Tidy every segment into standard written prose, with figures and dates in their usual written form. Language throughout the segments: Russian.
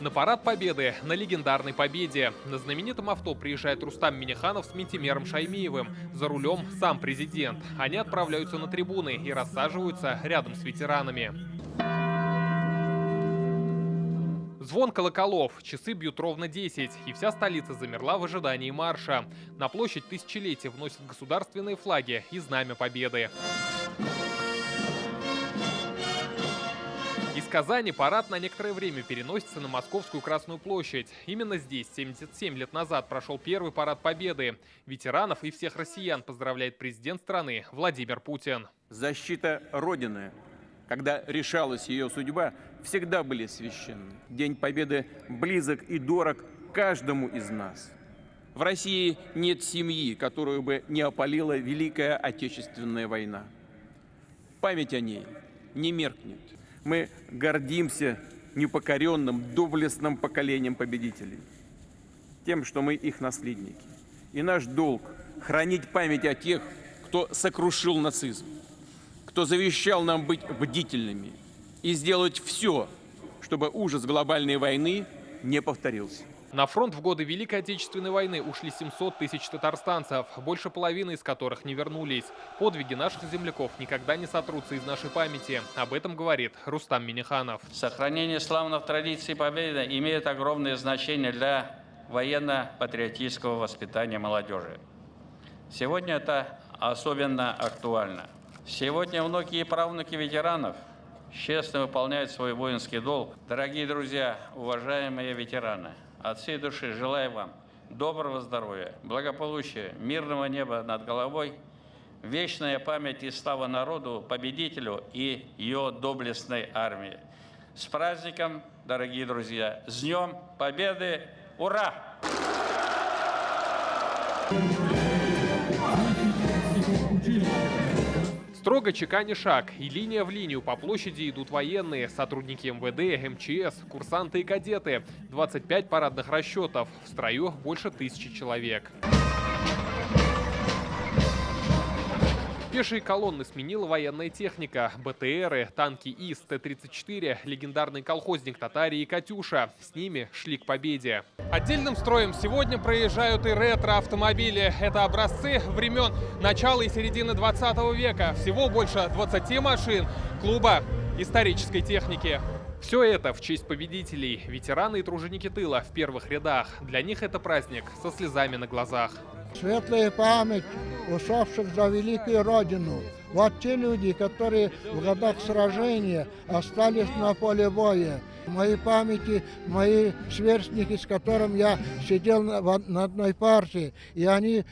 На парад Победы, на легендарной Победе. На знаменитом авто приезжает Рустам Минниханов с Минтимером Шаймиевым. За рулем сам президент. Они отправляются на трибуны и рассаживаются рядом с ветеранами. Звон колоколов, часы бьют ровно 10, и вся столица замерла в ожидании марша. На площадь Тысячелетия вносят государственные флаги и знамя Победы. Из Казани парад на некоторое время переносится на Московскую Красную площадь. Именно здесь 77 лет назад прошел первый парад Победы. Ветеранов и всех россиян поздравляет президент страны Владимир Путин. Защита Родины, когда решалась ее судьба, всегда были священны. День Победы близок и дорог каждому из нас. В России нет семьи, которую бы не опалила Великая Отечественная война. Память о ней не меркнет. Мы гордимся непокоренным, доблестным поколением победителей, тем, что мы их наследники. И наш долг – хранить память о тех, кто сокрушил нацизм, кто завещал нам быть бдительными и сделать все, чтобы ужас глобальной войны не повторился. На фронт в годы Великой Отечественной войны ушли 700 тысяч татарстанцев, больше половины из которых не вернулись. Подвиги наших земляков никогда не сотрутся из нашей памяти. Об этом говорит Рустам Минниханов. Сохранение славных традиций Победы имеет огромное значение для военно-патриотического воспитания молодежи. Сегодня это особенно актуально. Сегодня внуки и правнуки ветеранов честно выполняют свой воинский долг. Дорогие друзья, уважаемые ветераны, от всей души желаю вам доброго здоровья, благополучия, мирного неба над головой, вечная память и слава народу, победителю и ее доблестной армии. С праздником, дорогие друзья! С Днем Победы! Ура! Строго чеканя шаг, и линия в линию по площади идут военные, сотрудники МВД, МЧС, курсанты и кадеты. 25 парадных расчетов, в строю больше 1000 человек. Пешие колонны сменила военная техника. БТРы, танки ИС, Т-34, легендарный колхозник «Татария» и «Катюша». С ними шли к победе. Отдельным строем сегодня проезжают и ретро-автомобили. Это образцы времен начала и середины 20 века. Всего больше 20 машин клуба исторической техники. Все это в честь победителей. Ветераны и труженики тыла в первых рядах. Для них это праздник со слезами на глазах. Светлая память ушедших за великую Родину. Вот те люди, которые в годах сражения остались на поле боя. В моей памяти мои сверстники, с которыми я сидел на одной партии, и они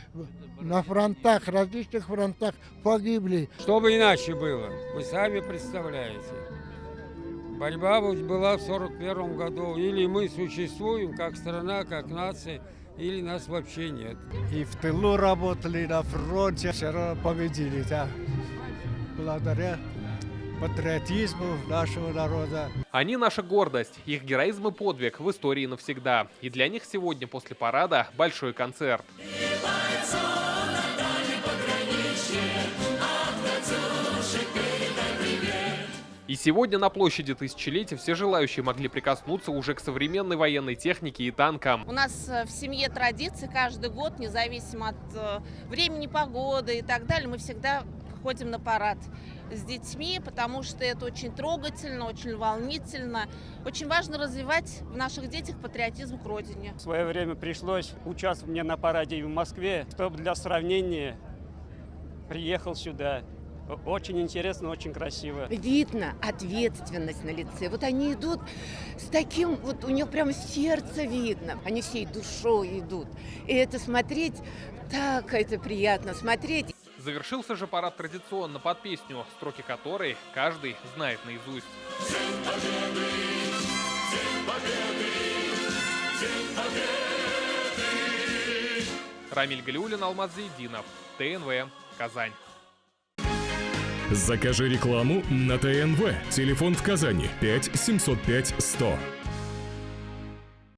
на фронтах, различных фронтах погибли. Чтобы иначе было, вы сами представляете. Борьба была в 1941 году. Или мы существуем как страна, как нация, или нас вообще нет. И в тылу работали, на фронте, все равно победили, да. Благодаря патриотизму нашего народа. Они наша гордость, их героизм и подвиг в истории навсегда. И для них сегодня после парада большой концерт. И сегодня на площади Тысячелетия все желающие могли прикоснуться уже к современной военной технике и танкам. У нас в семье традиции каждый год, независимо от времени, погоды и так далее, мы всегда ходим на парад с детьми, потому что это очень трогательно, очень волнительно. Очень важно развивать в наших детях патриотизм к родине. В свое время пришлось участвовать мне на параде в Москве, чтобы для сравнения приехал сюда. Очень интересно, очень красиво. Видно ответственность на лице. Вот они идут с таким, вот у них прям сердце видно. Они всей душой идут. И это смотреть, так это приятно смотреть. Завершился же парад традиционно под песню, строки которой каждый знает наизусть. День Победы! День Победы! День Победы! Рамиль Галиуллин, Алмаз Зайдинов, ТНВ, Казань. Закажи рекламу на ТНВ. Телефон в Казани 5 705 100.